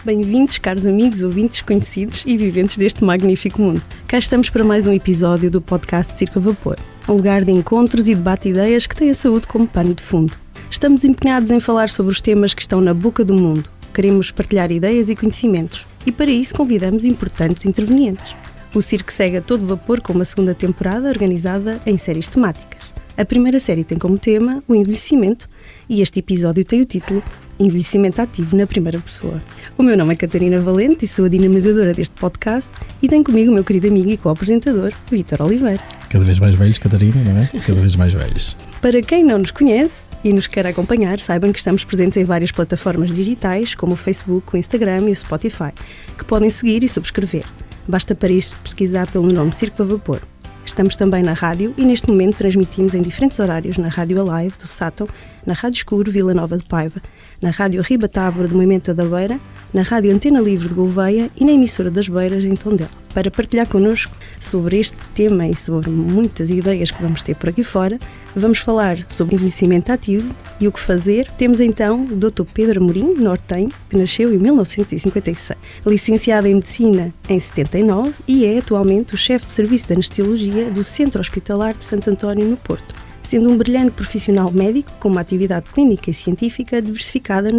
Bem-vindos, caros amigos, ouvintes, conhecidos e viventes deste magnífico mundo. Cá estamos para mais um episódio do podcast Circo a Vapor, um lugar de encontros e debate de ideias que tem a saúde como pano de fundo. Estamos empenhados em falar sobre os temas que estão na boca do mundo. Queremos partilhar ideias e conhecimentos e para isso convidamos importantes intervenientes. O Circo segue a todo vapor com uma segunda temporada organizada em séries temáticas. A primeira série tem como tema o envelhecimento e este episódio tem o título Envelhecimento Ativo na Primeira Pessoa. O meu nome é Catarina Valente e sou a dinamizadora deste podcast e tenho comigo o meu querido amigo e co-apresentador, Vítor Oliveira. Cada vez mais velhos, Catarina, não é? Cada vez mais velhos. Para quem não nos conhece e nos quer acompanhar, saibam que estamos presentes em várias plataformas digitais, como o Facebook, o Instagram e o Spotify, que podem seguir e subscrever. Basta para isto pesquisar pelo nome Circo a Vapor. Estamos também na rádio e neste momento transmitimos em diferentes horários na Rádio Alive do Sátão, na Rádio Escuro Vila Nova de Paiva, na Rádio Riba Tábora de Moimenta da Beira, na Rádio Antena Livre de Gouveia e na emissora das Beiras em Tondela. Para partilhar connosco sobre este tema e sobre muitas ideias que vamos ter por aqui fora, vamos falar sobre envelhecimento ativo e o que fazer. Temos então o Dr. Pedro Amorim, nortenho, que nasceu em 1956, licenciado em Medicina em 79 e é atualmente o chefe de serviço de anestesiologia do Centro Hospitalar de Santo António, no Porto, sendo um brilhante profissional médico com uma atividade clínica e científica diversificada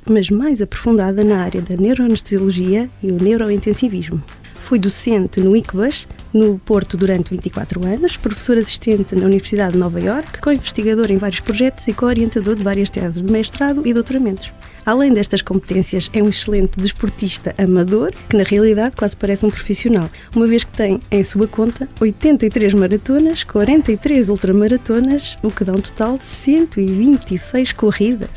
mas mais aprofundada na área da neuroanestesiologia e o neurointensivismo. Foi docente no ICBAS, no Porto, durante 24 anos, professor assistente na Universidade de Nova Iorque, co-investigador em vários projetos e co-orientador de várias teses de mestrado e doutoramentos. Além destas competências, é um excelente desportista amador, que na realidade quase parece um profissional, uma vez que tem em sua conta 83 maratonas, 43 ultramaratonas, o que dá um total de 126 corridas.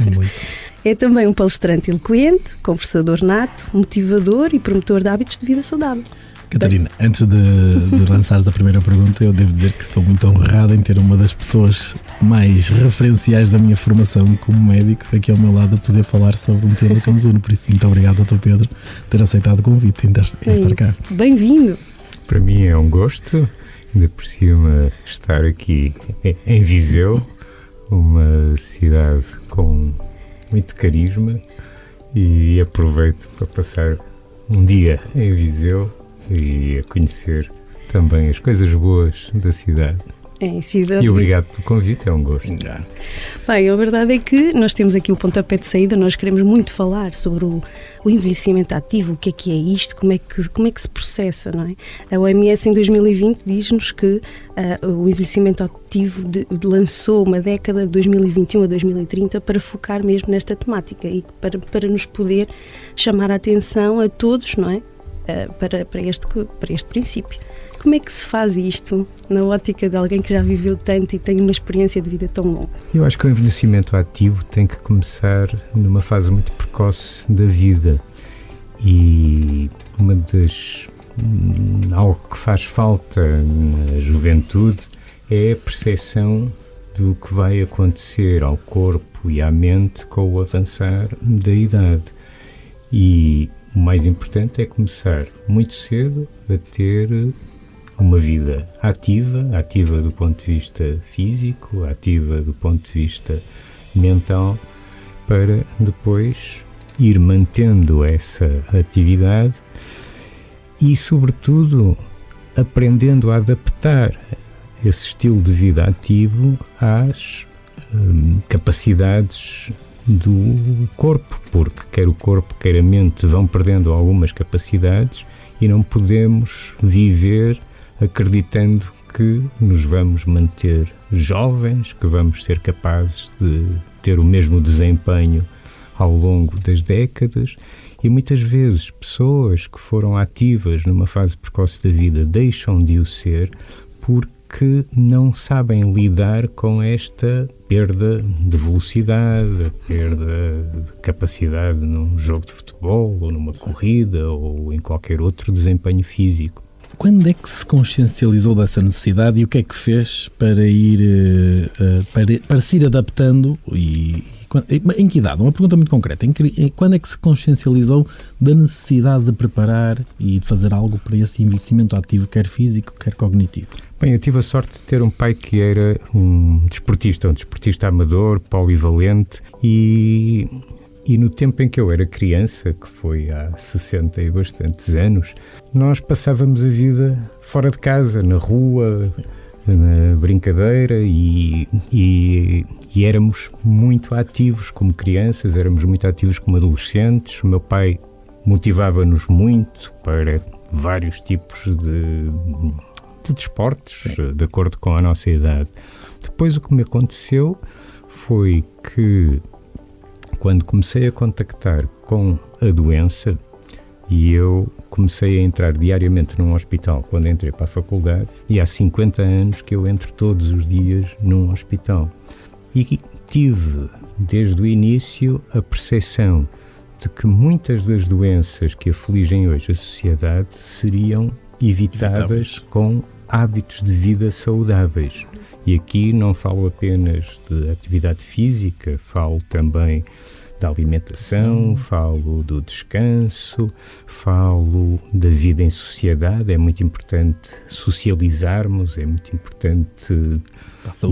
É muito. É também um palestrante eloquente, conversador nato, motivador e promotor de hábitos de vida saudável. Catarina, antes de lançares a primeira pergunta, eu devo dizer que estou muito honrado em ter uma das pessoas mais referenciais da minha formação como médico aqui ao meu lado a poder falar sobre um tema que nos une. Por isso, muito obrigado, Dr. Pedro, por ter aceitado o convite e estar cá. Bem-vindo! Para mim é um gosto, ainda por cima, estar aqui em Viseu, uma cidade com muito carisma, e aproveito para passar um dia em Viseu e a conhecer também as coisas boas da cidade. E obrigado pelo convite, é um gosto. Bem, a verdade é que nós temos aqui o pontapé de saída, nós queremos muito falar sobre o envelhecimento ativo, o que é isto, como é que se processa, não é? A OMS em 2020 diz-nos que o envelhecimento ativo lançou uma década de 2021 a 2030 para focar mesmo nesta temática e para nos poder chamar a atenção a todos, não é? Para este princípio. Como é que se faz isto na ótica de alguém que já viveu tanto e tem uma experiência de vida tão longa? Eu acho que o envelhecimento ativo tem que começar numa fase muito precoce da vida, e algo que faz falta na juventude é a percepção do que vai acontecer ao corpo e à mente com o avançar da idade. E o mais importante é começar muito cedo a ter uma vida ativa do ponto de vista físico, ativa do ponto de vista mental, para depois ir mantendo essa atividade e, sobretudo, aprendendo a adaptar esse estilo de vida ativo às capacidades do corpo, porque quer o corpo, quer a mente vão perdendo algumas capacidades e não podemos viver acreditando que nos vamos manter jovens, que vamos ser capazes de ter o mesmo desempenho ao longo das décadas. E muitas vezes pessoas que foram ativas numa fase precoce da vida deixam de o ser porque não sabem lidar com esta perda de velocidade, a perda de capacidade num jogo de futebol, ou numa corrida, ou em qualquer outro desempenho físico. Quando é que se consciencializou dessa necessidade e o que é que fez para se ir adaptando? Em que idade? Uma pergunta muito concreta. Quando é que se consciencializou da necessidade de preparar e de fazer algo para esse envelhecimento ativo, quer físico, quer cognitivo? Bem, eu tive a sorte de ter um pai que era um desportista amador, polivalente, e E no tempo em que eu era criança, que foi há 60 e bastantes anos, nós passávamos a vida fora de casa, na rua, na brincadeira e éramos muito ativos como crianças, éramos muito ativos como adolescentes. O meu pai motivava-nos muito para vários tipos de desportos, de acordo com a nossa idade. Depois o que me aconteceu foi que, quando comecei a contactar com a doença, e eu comecei a entrar diariamente num hospital quando entrei para a faculdade, e há 50 anos que eu entro todos os dias num hospital. E tive, desde o início, a percepção de que muitas das doenças que afligem hoje a sociedade seriam evitadas com hábitos de vida saudáveis. E aqui não falo apenas de atividade física, falo também da alimentação, falo do descanso, falo da vida em sociedade. É muito importante socializarmos, é muito importante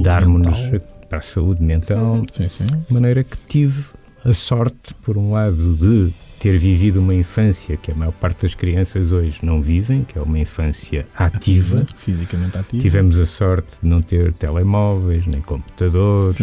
darmos-nos para a saúde mental. Sim. De maneira que tive a sorte, por um lado, de ter vivido uma infância que a maior parte das crianças hoje não vivem, que é uma infância ativa. Fisicamente ativa. Tivemos a sorte de não ter telemóveis, nem computadores,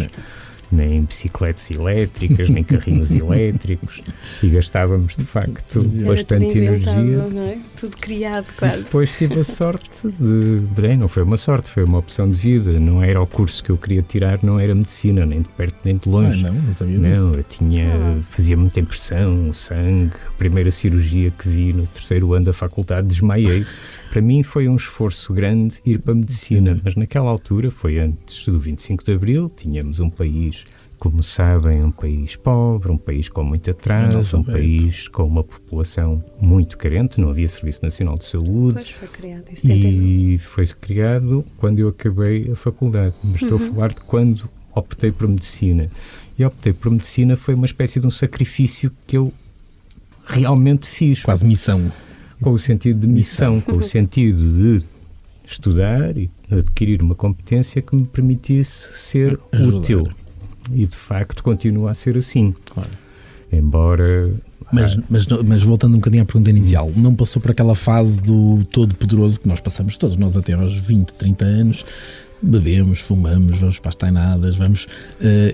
nem bicicletas elétricas, nem carrinhos elétricos, e gastávamos de facto bastante energia. Não é? Tudo criado quase. Depois tive a sorte de não foi uma sorte, foi uma opção de vida. Não era o curso que eu queria tirar, não era medicina, nem de perto nem de longe. Não sabia disso. Não, eu fazia muita impressão, sangue. A primeira cirurgia que vi no 3º ano da faculdade, desmaiei. Para mim foi um esforço grande ir para a medicina, mas naquela altura, foi antes do 25 de Abril, tínhamos um país, como sabem, um país pobre, um país com muito atraso, um país com uma população muito carente, não havia Serviço Nacional de Saúde. Pois foi criado em 79. E foi criado quando eu acabei a faculdade, mas estou a falar de quando optei por medicina. E optei por medicina foi uma espécie de um sacrifício que eu realmente fiz. Quase missão. Com o sentido de missão, com o sentido de estudar e adquirir uma competência que me permitisse ser útil. E, de facto, continua a ser assim. Claro. Embora... Mas voltando um bocadinho à pergunta inicial, não passou por aquela fase do todo-poderoso que nós passamos todos, nós até aos 20, 30 anos, bebemos, fumamos, vamos para as tainadas,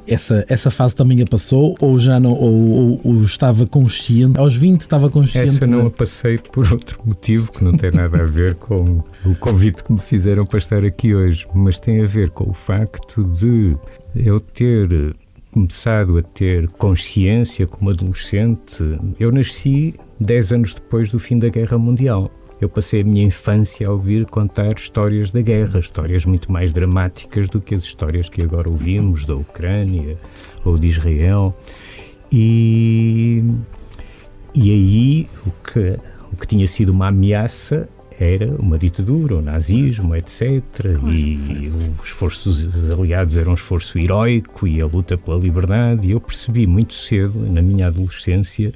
essa fase também a passou ou já não, ou estava consciente, aos 20 estava consciente? Essa não a passei por outro motivo que não tem nada a ver com o convite que me fizeram para estar aqui hoje, mas tem a ver com o facto de eu ter começado a ter consciência como adolescente. Eu nasci 10 anos depois do fim da Guerra Mundial. Eu passei a minha infância a ouvir contar histórias da guerra, histórias muito mais dramáticas do que as histórias que agora ouvimos da Ucrânia ou de Israel. E aí o que tinha sido uma ameaça era uma ditadura, o nazismo, etc. E os esforços aliados eram um esforço heroico e a luta pela liberdade. E eu percebi muito cedo, na minha adolescência,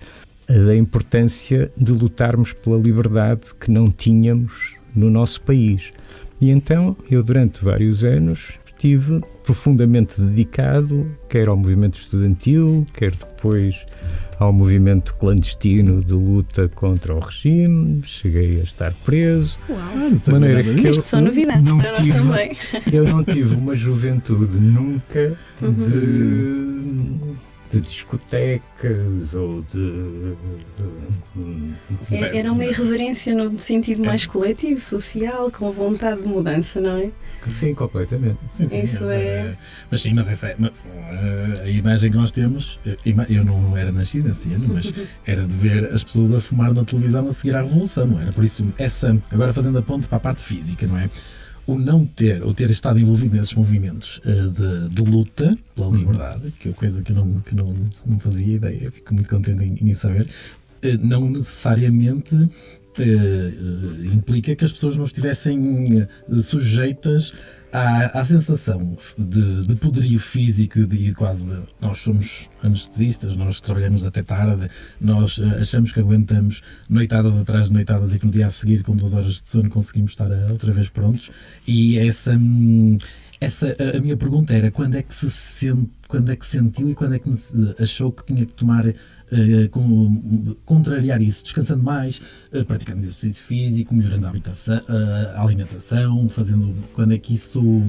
da importância de lutarmos pela liberdade que não tínhamos no nosso país. E então, eu durante vários anos estive profundamente dedicado, quer ao movimento estudantil, quer depois ao movimento clandestino de luta contra o regime. Cheguei a estar preso. Uau! Maneira que isto são novidades para nós também. Eu não tive uma juventude nunca de discotecas ou de... Era uma irreverência no sentido mais coletivo, social, com vontade de mudança, não é? Sim, completamente. Sim, Isso é... Mas sim, mas essa é a imagem que nós temos. Eu não era nascido nesse ano, mas era de ver as pessoas a fumar na televisão a seguir à Revolução, não era? Por isso, agora fazendo a ponte para a parte física, não é? O não ter, ou ter estado envolvido nesses movimentos de luta pela liberdade, que é coisa que eu não fazia ideia, fico muito contente em saber, não necessariamente implica que as pessoas não estivessem sujeitas à sensação de poderio físico e quase nós somos anestesistas, nós trabalhamos até tarde, nós achamos que aguentamos noitadas atrás de noitadas e que no dia a seguir com 2 horas de sono conseguimos estar outra vez prontos. E a minha pergunta era: quando é que se sente quando é que sentiu e quando é que achou que tinha que tomar, contrariar isso, descansando mais, praticando exercício físico, melhorando a alimentação, quando é que isso...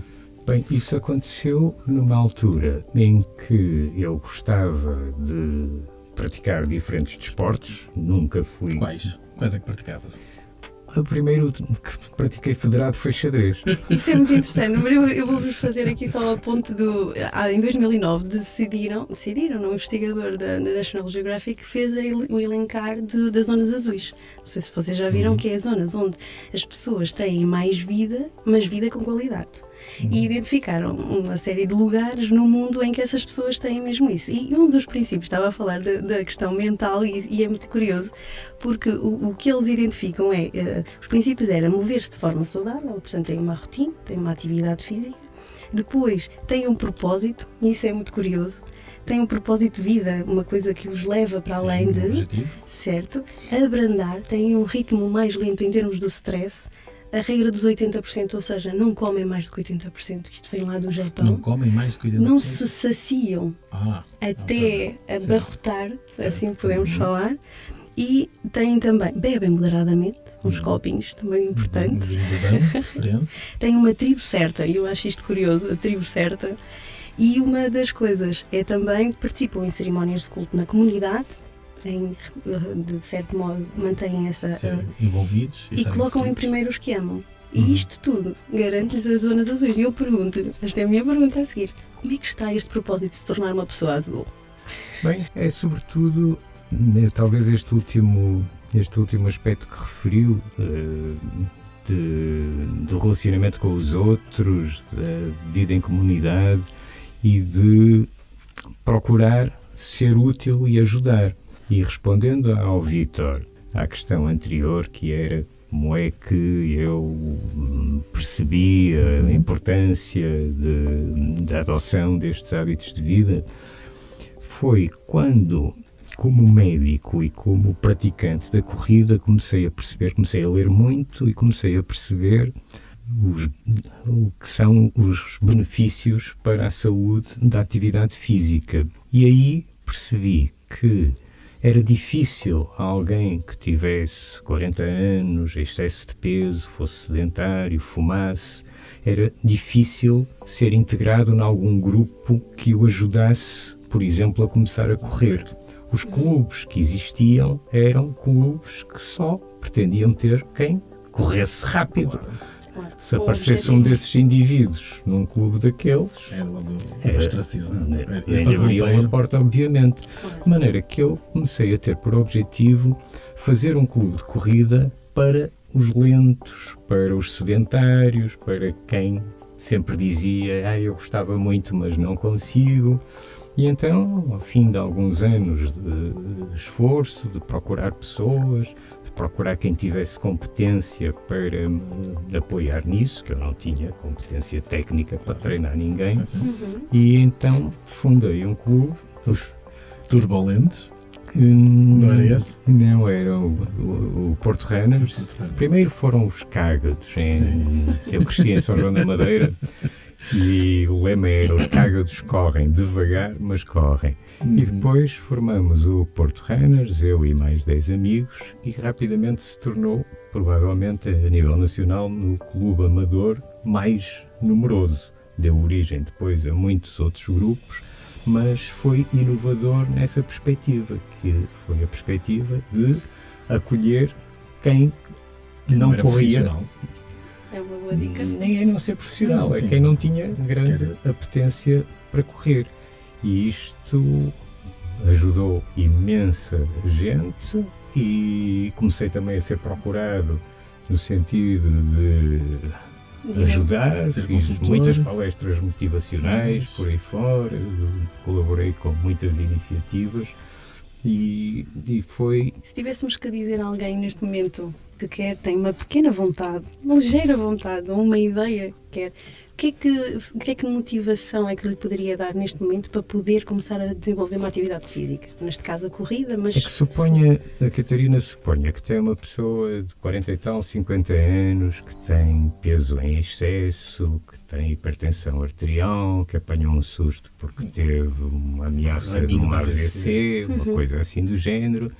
Bem, isso aconteceu numa altura em que eu gostava de praticar diferentes desportos, nunca fui... Quais é que praticavas? O primeiro que pratiquei federado foi xadrez. Isso é muito interessante, mas eu vou-vos fazer aqui só a ponto do... em 2009 decidiram, um investigador da National Geographic fez o elencar das zonas azuis. Não sei se vocês já viram que é as zonas onde as pessoas têm mais vida, mas vida com qualidade. E identificaram uma série de lugares no mundo em que essas pessoas têm mesmo isso. E um dos princípios, estava a falar da questão mental e é muito curioso, porque o que eles identificam os princípios era mover-se de forma saudável, portanto tem uma rotina, tem uma atividade física, depois tem um propósito, e isso é muito curioso, tem um propósito de vida, uma coisa que os leva para além de... objetivo. Certo. Abrandar, tem um ritmo mais lento em termos do stress, a regra dos 80%, ou seja, não comem mais do que 80%, isto vem lá do Japão. Não comem mais do que 80%? Não se saciam até abarrotar, certo. Assim podemos falar. E têm também, bebem moderadamente, uns copinhos, também importante. Tem uma tribo certa, e eu acho isto curioso, a tribo certa. E uma das coisas é também que participam em cerimónias de culto na comunidade, de certo modo mantêm envolvidos e colocam em primeiro os que amam. E isto tudo garante-lhes as zonas azuis. E eu pergunto-lhe, esta é a minha pergunta a seguir, como é que está este propósito de se tornar uma pessoa azul? Bem, é sobretudo, talvez este último aspecto que referiu, do relacionamento com os outros, da vida em comunidade e de procurar ser útil e ajudar. E respondendo ao Vítor, à questão anterior, que era como é que eu percebi a importância da adoção destes hábitos de vida, foi quando, como médico e como praticante da corrida, comecei a ler muito e comecei a perceber o que são os benefícios para a saúde da atividade física. E aí percebi que era difícil a alguém que tivesse 40 anos, excesso de peso, fosse sedentário, fumasse, era difícil ser integrado em algum grupo que o ajudasse, por exemplo, a começar a correr. Os clubes que existiam eram clubes que só pretendiam ter quem corresse rápido. Se aparecesse um desses indivíduos num clube daqueles, ainda abriam a porta, obviamente. De maneira que eu comecei a ter por objetivo fazer um clube de corrida para os lentos, para os sedentários, para quem sempre dizia, eu gostava muito, mas não consigo. E então, ao fim de alguns anos de esforço, de procurar pessoas, procurar quem tivesse competência para me apoiar nisso, que eu não tinha competência técnica para treinar ninguém, e então fundei um clube, os Turbolentes. Não era esse? Não, era o Porto Runners. Primeiro foram os Cágados. Eu cresci em São João da Madeira e o lema era: os Cágados correm devagar, mas correm. E depois formamos o Porto Runners, eu e mais 10 amigos, e rapidamente se tornou, provavelmente a nível nacional, no clube amador mais numeroso. Deu origem depois a muitos outros grupos, mas foi inovador nessa perspectiva, que foi a perspectiva de acolher quem não corria. É uma boa dica. Nem é não ser profissional, é quem não tinha grande apetência para correr. E isto ajudou imensa gente e comecei também a ser procurado no sentido de ajudar, fiz muitas palestras motivacionais por aí fora, colaborei com muitas iniciativas e foi... Se tivéssemos que dizer a alguém neste momento que quer, tem uma pequena vontade, uma ligeira vontade, ou uma ideia que quer, que motivação é que lhe poderia dar neste momento para poder começar a desenvolver uma atividade física? Neste caso a corrida, mas... É que a Catarina suponha que tem uma pessoa de 40 e tal, 50 anos, que tem peso em excesso, que tem hipertensão arterial, que apanhou um susto porque teve uma ameaça de um AVC, uma coisa assim do género.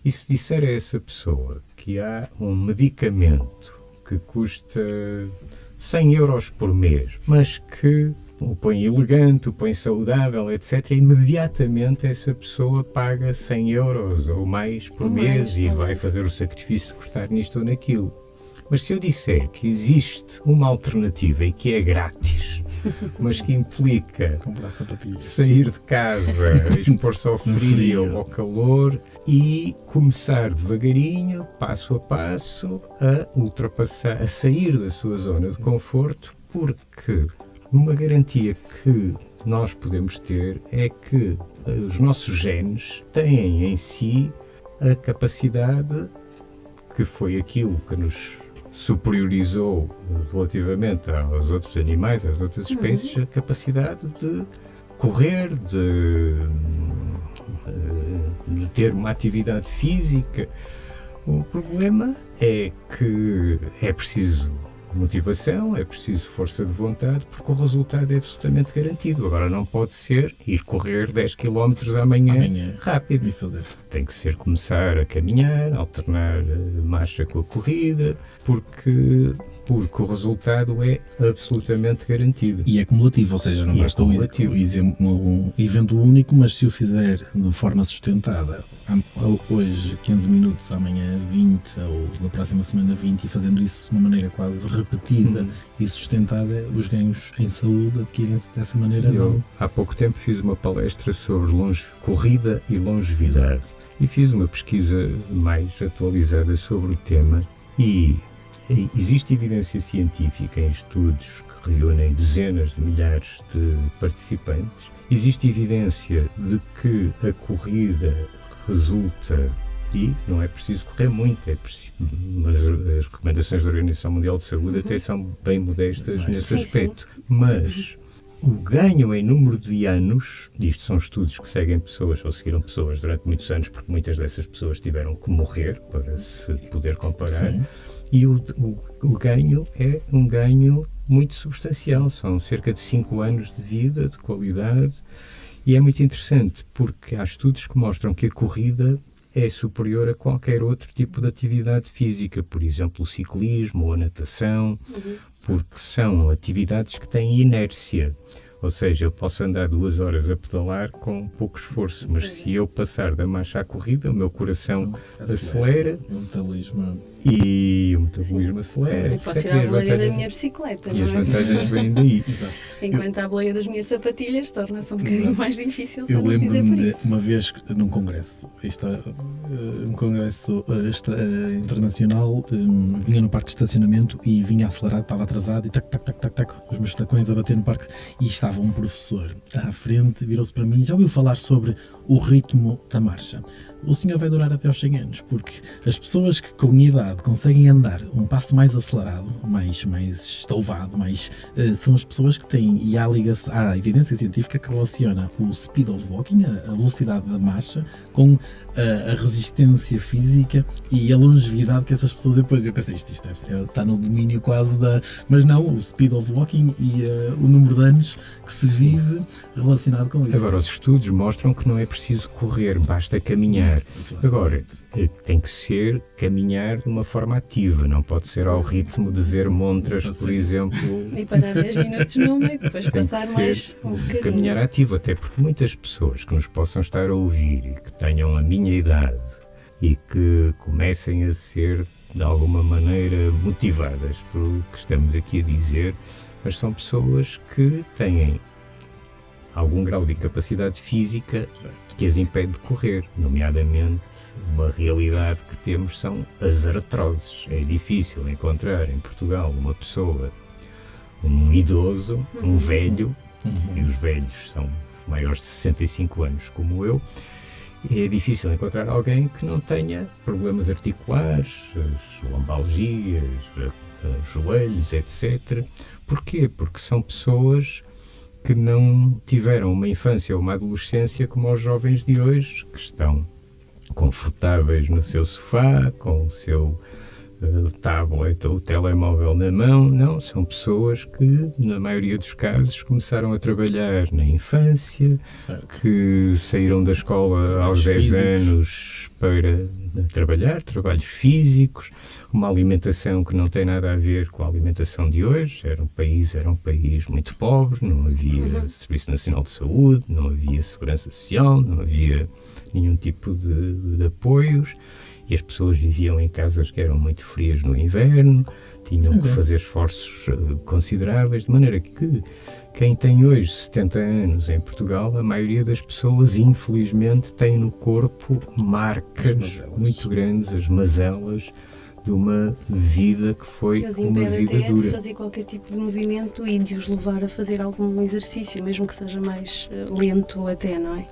E se disser a essa pessoa que há um medicamento que custa 100 euros por mês, mas que o põe elegante, o põe saudável, etc., imediatamente essa pessoa paga 100 euros ou mais por mês e vai fazer o sacrifício de cortar nisto ou naquilo. Mas se eu disser que existe uma alternativa e que é grátis, mas que implica sair de casa, expor-se ao frio ou ao calor e começar devagarinho, passo a passo, a ultrapassar, a sair da sua zona de conforto, porque uma garantia que nós podemos ter é que os nossos genes têm em si a capacidade, que foi aquilo que nos superiorizou relativamente aos outros animais, às outras espécies, a capacidade de correr, de ter uma atividade física. O problema é que é preciso motivação, é preciso força de vontade, porque o resultado é absolutamente garantido. Agora não pode ser ir correr 10 km amanhã rápido. Tem que ser começar a caminhar, alternar a marcha com a corrida, porque o resultado é absolutamente garantido. E é cumulativo, ou seja, não basta um evento único, mas se o fizer de forma sustentada, hoje 15 minutos, amanhã 20, ou da próxima semana 20, e fazendo isso de uma maneira quase repetida e sustentada, os ganhos em saúde adquirem-se dessa maneira. Eu, há pouco tempo, fiz uma palestra sobre corrida e longevidade e fiz uma pesquisa mais atualizada sobre o tema e existe evidência científica em estudos que reúnem dezenas de milhares de participantes. Existe evidência de que a corrida resulta, e não é preciso correr muito, mas as recomendações da Organização Mundial de Saúde até são bem modestas nesse aspecto. Mas o ganho em número de anos, isto são estudos que seguem pessoas ou seguiram pessoas durante muitos anos, porque muitas dessas pessoas tiveram que morrer para se poder comparar. Sim. E o ganho é um ganho muito substancial, são cerca de 5 anos de vida, de qualidade, e é muito interessante porque há estudos que mostram que a corrida é superior a qualquer outro tipo de atividade física, por exemplo, o ciclismo ou a natação, porque são atividades que têm inércia. Ou seja, eu posso andar 2 horas a pedalar com pouco esforço, mas se eu passar da marcha à corrida, o meu coração acelera o metabolismo acelera. Eu posso ir à boleia da minha bicicleta, e as vantagens vêm daí. Enquanto a boleia das minhas sapatilhas torna-se um bocadinho mais difícil. Eu lembro-me de uma vez num congresso, um congresso internacional, vinha no parque de estacionamento e vinha acelerado, estava atrasado e tac, os meus tacões a bater no parque, e estava um professor à frente, virou-se para mim: já ouviu falar sobre o ritmo da marcha? O senhor vai durar até aos 100 anos, porque as pessoas que com idade conseguem andar um passo mais acelerado, mais estouvado, são as pessoas que têm, e há evidência científica que relaciona o speed of walking, a velocidade da marcha, com a resistência física e a longevidade que essas pessoas... Depois eu pensei, isto deve ser, está no domínio quase da... Mas não, o speed of walking e o número de anos que se vive relacionado com isso. Agora, os estudos mostram que não é preciso correr, basta caminhar. Agora, tem que ser caminhar de uma forma ativa, não pode ser ao ritmo de ver montras, por exemplo. E parar 10 minutos numa e depois passar mais um bocadinho. Caminhar ativo, até porque muitas pessoas que nos possam estar a ouvir e que tenham a minha idade e que comecem a ser de alguma maneira motivadas pelo que estamos aqui a dizer, mas são pessoas que têm algum grau de incapacidade física que as impede de correr, nomeadamente uma realidade que temos são as artroses. É difícil encontrar em Portugal uma pessoa, um idoso, um velho, e os velhos são maiores de 65 anos como eu, é difícil encontrar alguém que não tenha problemas articulares, as lombalgias, joelhos, etc. Porquê? Porque são pessoas que não tiveram uma infância ou uma adolescência como os jovens de hoje, que estão confortáveis no seu sofá, com o seu tablet ou telemóvel na mão. Não, são pessoas que, na maioria dos casos, começaram a trabalhar na infância, certo, que saíram da escola aos 10 anos para trabalhar, trabalhos físicos, uma alimentação que não tem nada a ver com a alimentação de hoje. Era um país muito pobre, não havia Serviço Nacional de Saúde, não havia Segurança Social, não havia nenhum tipo de apoios, e as pessoas viviam em casas que eram muito frias no inverno, tinham que fazer esforços consideráveis, de maneira que quem tem hoje 70 anos em Portugal, a maioria das pessoas, infelizmente, tem no corpo marcas muito grandes, as mazelas de uma vida que foi uma vida dura. De fazer qualquer tipo de movimento e de os levar a fazer algum exercício, mesmo que seja mais lento até, não é?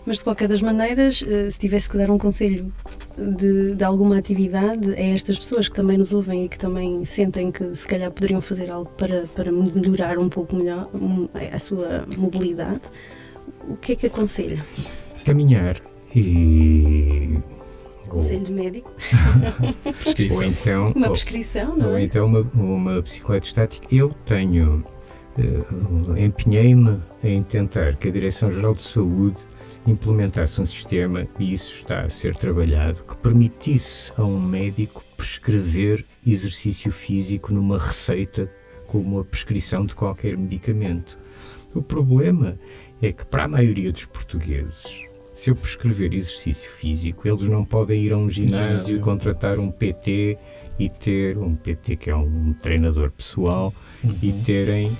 Mas de qualquer das maneiras, se tivesse que dar um conselho de alguma atividade a estas pessoas que também nos ouvem e que também sentem que se calhar poderiam fazer algo para melhorar um pouco melhor a sua mobilidade, o que é que aconselha? Caminhar e... Conselho de médico. Ou então, uma prescrição, não é? Ou então uma bicicleta estática. Eu empenhei-me em tentar que a Direção-Geral de Saúde implementasse um sistema, e isso está a ser trabalhado, que permitisse a um médico prescrever exercício físico numa receita como a prescrição de qualquer medicamento. O problema é que, para a maioria dos portugueses, se eu prescrever exercício físico, eles não podem ir a um ginásio e contratar um PT e ter um PT que é um treinador pessoal e terem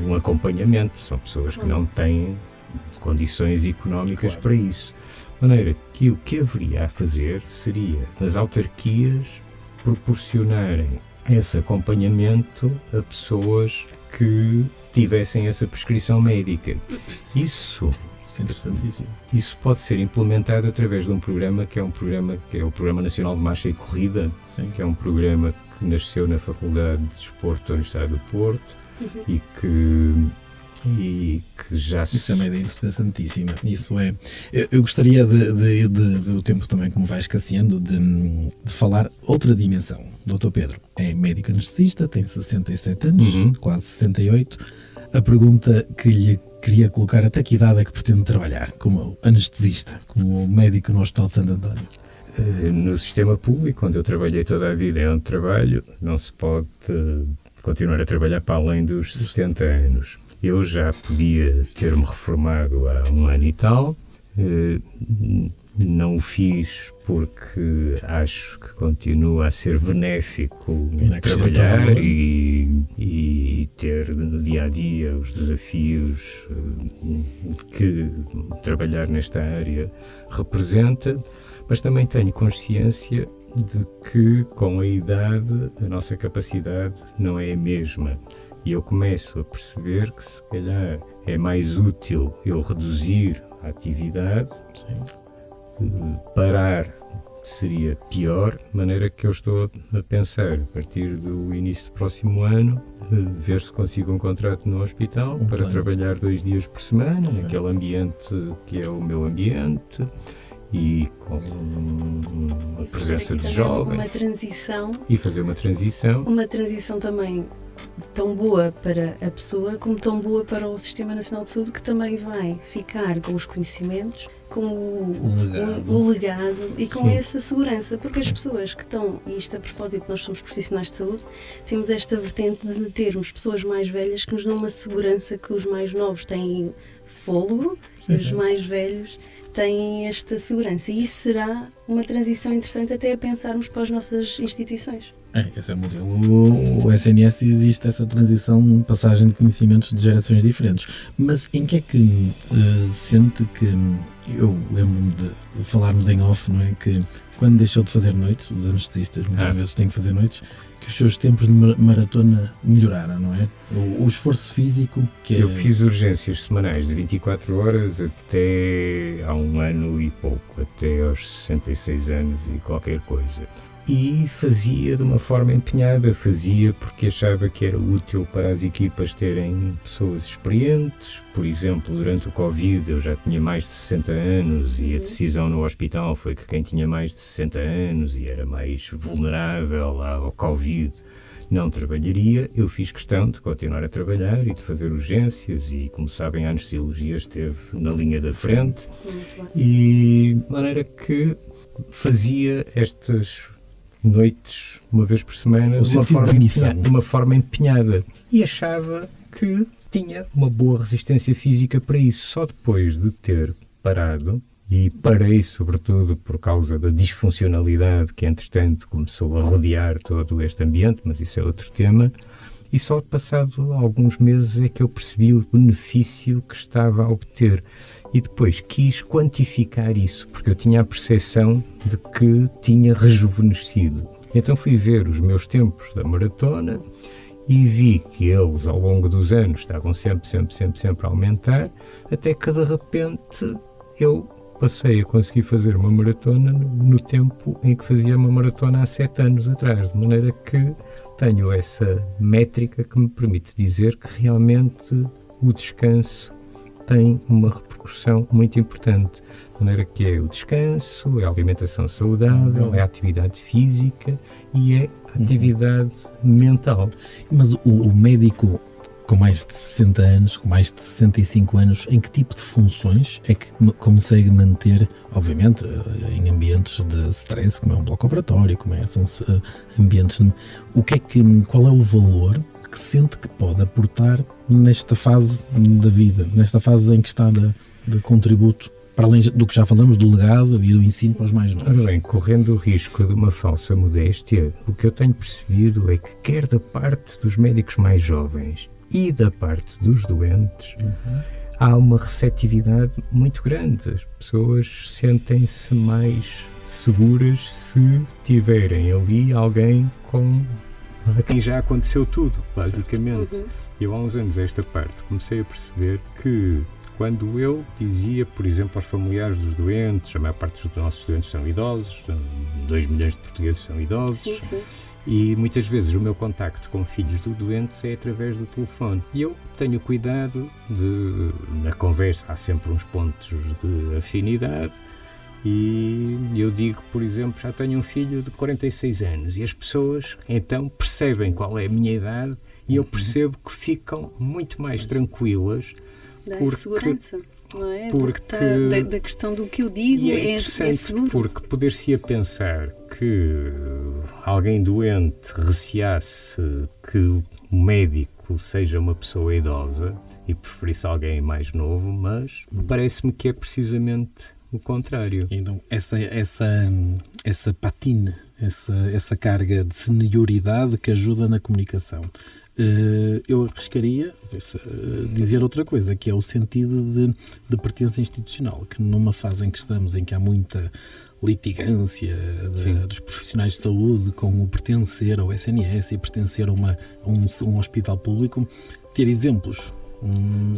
um acompanhamento. São pessoas que não têm condições económicas para isso. De maneira que o que haveria a fazer seria as autarquias proporcionarem esse acompanhamento a pessoas que tivessem essa prescrição médica. Isso é interessantíssimo. Isso pode ser implementado através de um programa que é o Programa Nacional de Marcha e Corrida, que é um programa que nasceu na Faculdade de Desporto da Universidade do Porto e que já se... Isso é uma ideia interessantíssima. Isso é... Eu gostaria de o tempo também, como vai escasseando, de falar outra dimensão. Dr. Pedro é médico anestesista, tem 67 anos, quase 68. A pergunta que lhe queria colocar: até que idade é que pretende trabalhar como anestesista, como médico no Hospital de Santo António? No sistema público, onde eu trabalhei toda a vida, é onde trabalho, não se pode continuar a trabalhar para além dos 60 anos. Eu já podia ter-me reformado há 1 ano e tal, não o fiz porque acho que continua a ser benéfico trabalhar e ter no dia-a-dia os desafios que trabalhar nesta área representa, mas também tenho consciência de que com a idade a nossa capacidade não é a mesma. E eu começo a perceber que se calhar é mais útil eu reduzir a atividade, parar seria pior, de maneira que eu estou a pensar, a partir do início do próximo ano, ver se consigo um contrato no hospital para trabalhar 2 dias por semana, naquele ambiente que é o meu ambiente, e com a presença de jovens. Uma transição. E fazer uma transição. Uma transição também tão boa para a pessoa como tão boa para o Sistema Nacional de Saúde, que também vai ficar com os conhecimentos, com o legado e com essa segurança, porque as pessoas que estão, e isto a propósito, nós somos profissionais de saúde, temos esta vertente de termos pessoas mais velhas que nos dão uma segurança que os mais novos têm fôlego e os mais velhos têm esta segurança, e isso será uma transição interessante até a pensarmos para as nossas instituições. Esse é o modelo. O SNS existe essa transição, passagem de conhecimentos de gerações diferentes. Mas em que é que sente que Eu lembro-me de falarmos em off, não é? Que quando deixou de fazer noites, os anestesistas muitas vezes têm que fazer noites, que os seus tempos de maratona melhoraram, não é? O esforço físico que Eu fiz urgências semanais de 24 horas até há 1 ano e pouco, até aos 66 anos e qualquer coisa. E fazia de uma forma empenhada, fazia porque achava que era útil para as equipas terem pessoas experientes. Por exemplo, durante o Covid eu já tinha mais de 60 anos e a decisão no hospital foi que quem tinha mais de 60 anos e era mais vulnerável ao Covid não trabalharia. Eu fiz questão de continuar a trabalhar e de fazer urgências e, como sabem, a anestesiologia esteve na linha da frente e de maneira que fazia estas noites, uma vez por semana, de uma forma empenhada. E achava que tinha uma boa resistência física para isso. Só depois de ter parado, e parei sobretudo por causa da disfuncionalidade que, entretanto, começou a rodear todo este ambiente, mas isso é outro tema, e só passado alguns meses é que eu percebi o benefício que estava a obter. E depois quis quantificar isso, porque eu tinha a percepção de que tinha rejuvenescido. Então fui ver os meus tempos da maratona e vi que eles, ao longo dos anos, estavam sempre a aumentar, até que de repente eu passei a conseguir fazer uma maratona no tempo em que fazia uma maratona há 7 anos atrás, de maneira que tenho essa métrica que me permite dizer que realmente o descanso tem uma repercussão muito importante, de maneira que é o descanso, é a alimentação saudável, é a atividade física e é a atividade mental. Mas o médico com mais de 60 anos, com mais de 65 anos, em que tipo de funções é que consegue manter, obviamente, em ambientes de stress, como é um bloco operatório, como são ambientes de... Qual é o valor que sente que pode aportar nesta fase da vida, nesta fase em que está de contributo, para além do que já falamos, do legado e do ensino para os mais novos? Ora bem, correndo o risco de uma falsa modéstia, o que eu tenho percebido é que, quer da parte dos médicos mais jovens e da parte dos doentes, há uma receptividade muito grande. As pessoas sentem-se mais seguras se tiverem ali alguém a quem já aconteceu tudo, basicamente. Eu há uns anos, a esta parte, comecei a perceber que quando eu dizia, por exemplo, aos familiares dos doentes, a maior parte dos nossos doentes são idosos, 2 milhões de portugueses são idosos, e muitas vezes o meu contacto com filhos de doentes é através do telefone. E eu tenho cuidado na conversa há sempre uns pontos de afinidade, e eu digo, por exemplo, já tenho um filho de 46 anos, e as pessoas então percebem qual é a minha idade, e eu percebo que ficam muito mais tranquilas. Porque segurança, não é? Da questão do que eu digo e é interessante porque poder-se-ia pensar que alguém doente receasse que o médico seja uma pessoa idosa e preferisse alguém mais novo, mas parece-me que é precisamente o contrário. Então, essa patina, essa carga de senioridade que ajuda na comunicação. Eu arriscaria dizer outra coisa, que é o sentido de pertença institucional, que numa fase em que estamos, em que há muita litigância dos profissionais de saúde com o pertencer ao SNS e pertencer a um hospital público, ter exemplos.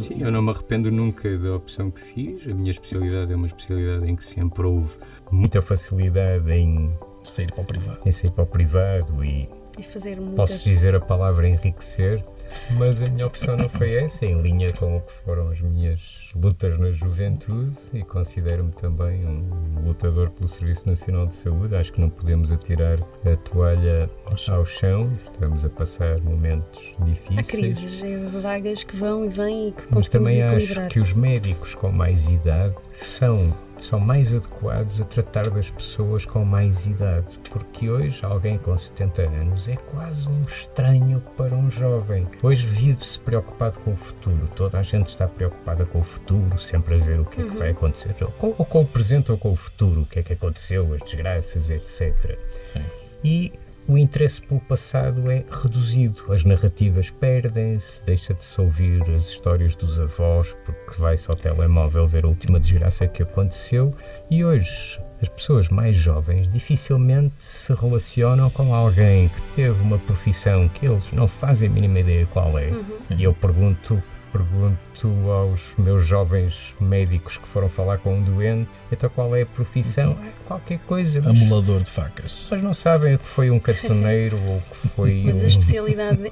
Sim, eu não me arrependo nunca da opção que fiz. A minha especialidade é uma especialidade em que sempre houve muita facilidade em sair para o privado e posso dizer a palavra enriquecer, mas a minha opção não foi essa, em linha com o que foram as minhas lutas na juventude, e considero-me também um lutador pelo Serviço Nacional de Saúde. Acho que não podemos atirar a toalha ao chão, estamos a passar momentos difíceis. Há crises vagas que vão e vêm e que mas também equilibrar. Acho que os médicos com mais idade são mais adequados a tratar das pessoas com mais idade, porque hoje alguém com 70 anos é quase um estranho para um jovem. Hoje vive-se preocupado com o futuro, toda a gente está preocupada com o futuro, sempre a ver o que é que vai acontecer, ou com o presente ou com o futuro, o que é que aconteceu, as desgraças, etc. Sim. E o interesse pelo passado é reduzido. As narrativas perdem-se, deixa de se ouvir as histórias dos avós, porque vai-se ao telemóvel ver a última desgraça que aconteceu, e hoje as pessoas mais jovens dificilmente se relacionam com alguém que teve uma profissão que eles não fazem a mínima ideia qual é. E eu pergunto aos meus jovens médicos que foram falar com um doente, então qual é a profissão? Qualquer coisa. Amolador de facas. Mas não sabem o que foi um catoneiro ou o que foi Mas a especialidade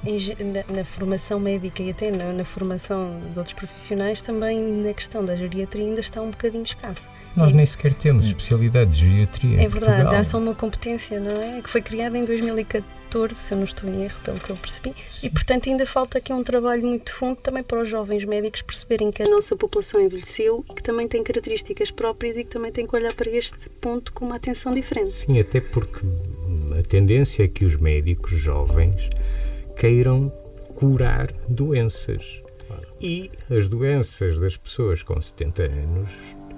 na formação médica e até na formação de outros profissionais também na questão da geriatria ainda está um bocadinho escassa. Nós nem sequer temos especialidade de geriatria. É verdade, há só uma competência, não é? Que foi criada em 2014, se eu não estou em erro, pelo que eu percebi. E, portanto, ainda falta aqui um trabalho muito fundo também para os jovens médicos perceberem que a nossa população envelheceu e que também tem características próprias e que também tem que olhar para este ponto com uma atenção diferente. Sim, até porque a tendência é que os médicos jovens queiram curar doenças. E as doenças das pessoas com 70 anos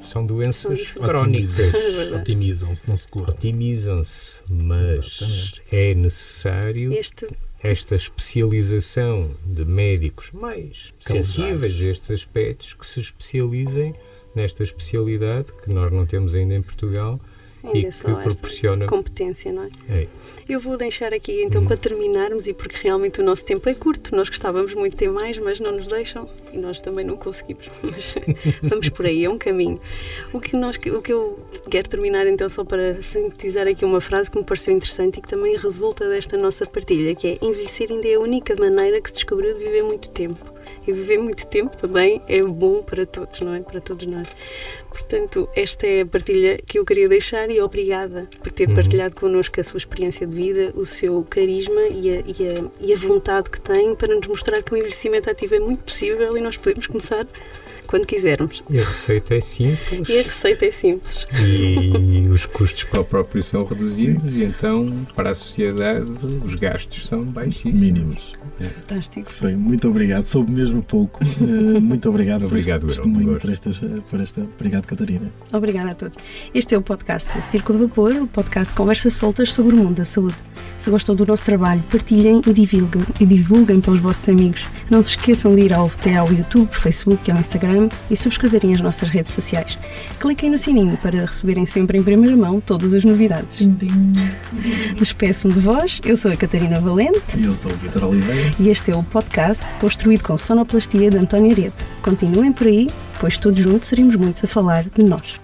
são doenças crónicas. Otimizam-se, não se curam. Otimizam-se, mas exatamente. É necessário esta especialização de médicos mais sensíveis a estes aspectos, que se especializem nesta especialidade que nós não temos ainda em Portugal. Ainda e que proporciona competência, não é? É. Eu vou deixar aqui então para terminarmos, e porque realmente o nosso tempo é curto, nós gostávamos muito de ter mais, mas não nos deixam e nós também não conseguimos, mas vamos por aí, é um caminho. O que eu quero terminar então só para sintetizar aqui uma frase que me pareceu interessante e que também resulta desta nossa partilha, que é: envelhecer ainda é a única maneira que se descobriu de viver muito tempo. E viver muito tempo também é bom para todos, não é? Para todos nós. Portanto, esta é a partilha que eu queria deixar, e obrigada por ter partilhado connosco a sua experiência de vida, o seu carisma e a vontade que tem para nos mostrar que o envelhecimento ativo é muito possível e nós podemos começar quando quisermos. E a receita é simples. E os custos para o próprio são reduzidos, e então para a sociedade os gastos são baixíssimos. Mínimos. Fantástico. Foi, muito obrigado, soube mesmo pouco. Muito obrigado, obrigado por este testemunho, por esta. Obrigado, Catarina. Obrigada a todos. Este é o podcast do Círculo de Vapor, o podcast de conversas soltas sobre o mundo da saúde. Se gostam do nosso trabalho, partilhem e divulguem para os vossos amigos. Não se esqueçam de ir até ao YouTube, Facebook e ao Instagram e subscreverem as nossas redes sociais. Cliquem no sininho para receberem sempre em primeira mão todas as novidades. Despeço-me de vós, eu sou a Catarina Valente. E eu sou o Vítor Oliveira. E este é o podcast construído com sonoplastia de António Arete. Continuem por aí, pois todos juntos seremos muitos a falar de nós.